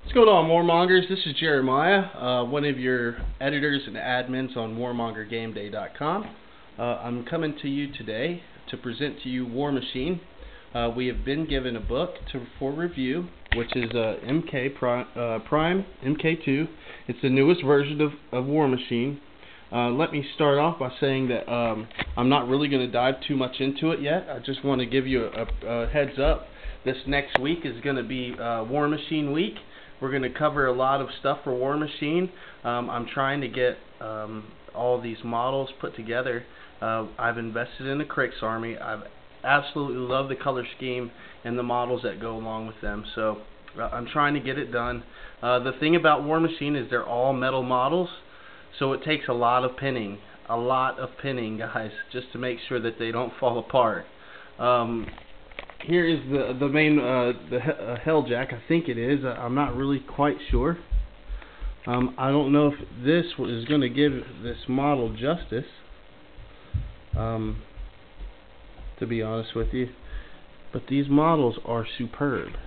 What's going on, Warmongers? This is Jeremiah, one of your editors and admins on WarmongerGameDay.com. I'm coming to you today to present to you Warmachine. We have been given a book for review, which is MK Prime MK2. It's the newest version of Warmachine. Let me start off by saying that I'm not really going to dive too much into it yet. I just want to give you a heads up. This next week is going to be Warmachine week. We're going to cover a lot of stuff for Warmachine. I'm trying to get all these models put together. I've invested in the Crix Army. I've absolutely loved the color scheme and the models that go along with them. So I'm trying to get it done. The thing about Warmachine is they're all metal models, so it takes a lot of pinning, guys, just to make sure that they don't fall apart. Here is the main hell jack. I think it is. I'm not really quite sure. I don't know if this is going to give this model justice, to be honest with you. But these models are superb.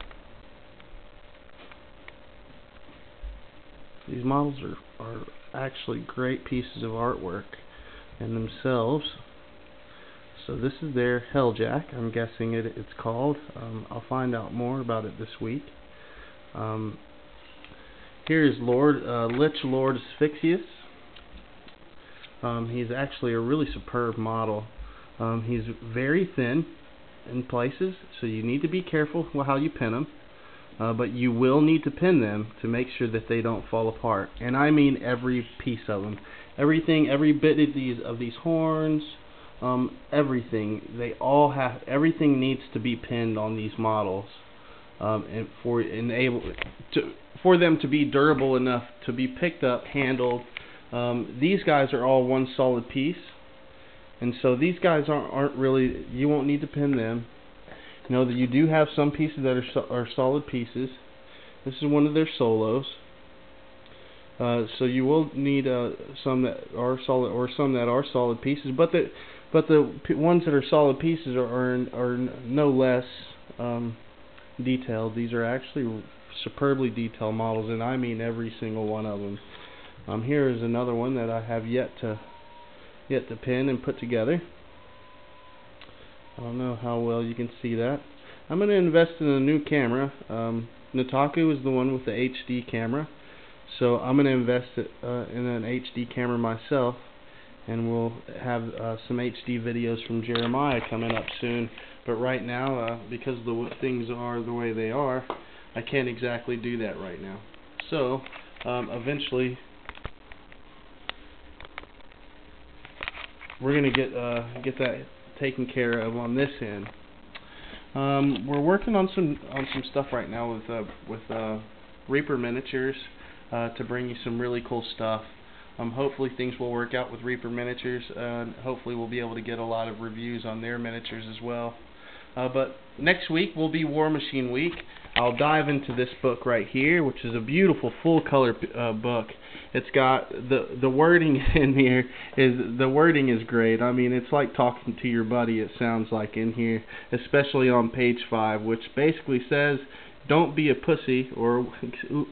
These models are actually great pieces of artwork in themselves. So this is their Helljack, I'm guessing it's called. I'll find out more about it this week. Here is Lich Lord Asphyxious. He's actually a really superb model. He's very thin in places, so you need to be careful how you pin them. But you will need to pin them to make sure that they don't fall apart. And I mean every piece of them. Everything, every bit of these horns, everything. Everything needs to be pinned on these models, and for them to be durable enough to be picked up, handled. These guys are all one solid piece, and so these guys aren't really. You won't need to pin them. Know that you do have some pieces that are solid pieces. This is one of their solos. So you will need some that are solid or some that are solid pieces, but the ones that are solid pieces are no less detailed. These are actually superbly detailed models, and I mean every single one of them. Here is another one that I have yet to pin and put together. I don't know how well you can see that. I'm going to invest in a new camera. Nataku is the one with the HD camera, so I'm going to invest in an HD camera myself, and we'll have some HD videos from Jeremiah coming up soon. But right now, because things are the way they are, I can't exactly do that right now. So eventually we're going to get that taken care of on this end. We're working on some stuff right now with Reaper Miniatures to bring you some really cool stuff. Hopefully things will work out with Reaper Miniatures, and hopefully we'll be able to get a lot of reviews on their miniatures as well. But next week will be Warmachine week. I'll dive into this book right here, which is a beautiful full color book. It's got the wording in here the wording is great. I mean, it's like talking to your buddy, it sounds like, in here, especially on page 5, which basically says, don't be a pussy, or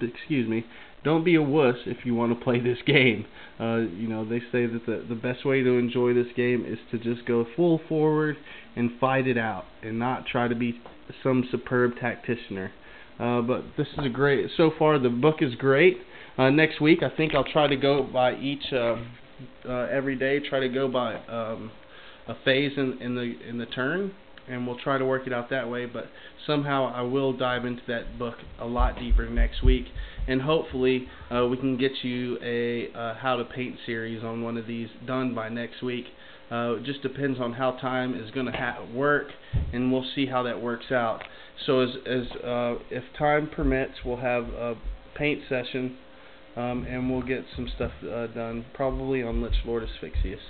excuse me, don't be a wuss if you want to play this game. You know, they say that the best way to enjoy this game is to just go full forward and fight it out, and not try to be some superb tacticianer. But this is so far the book is great. Next week I think I'll try to go by every day, try to go by a phase in the turn, and we'll try to work it out that way. But somehow I will dive into that book a lot deeper next week, and hopefully we can get you a how to paint series on one of these done by next week. It just depends on how time is going to work, and we'll see how that works out. So if time permits, we'll have a paint session, and we'll get some stuff done, probably on Lich Lord Asphyxious.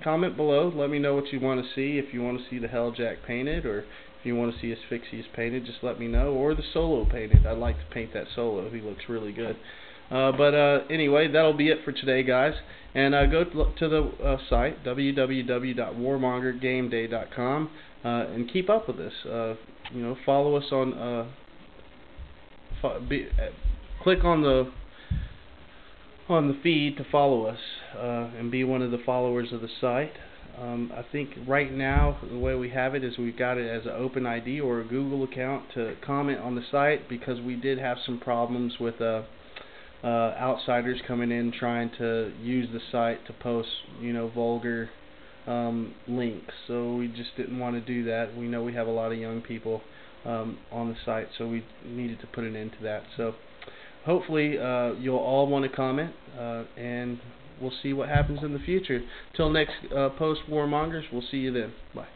Comment below, let me know what you want to see. If you want to see the Helljack painted, or if you want to see Asphyxious painted, just let me know. Or the solo painted. I'd like to paint that solo. He looks really good. Anyway, that'll be it for today, guys. And go to the site, www.warmongergameday.com, and keep up with us. You know, follow us on click on the feed to follow us and be one of the followers of the site. I think right now the way we have it is we've got it as an open ID or a Google account to comment on the site, because we did have some problems with outsiders coming in trying to use the site to post, vulgar links. So we just didn't want to do that. We know we have a lot of young people on the site, so we needed to put an end to that. So hopefully you'll all want to comment, and we'll see what happens in the future. Till next post, Warmongers, we'll see you then. Bye.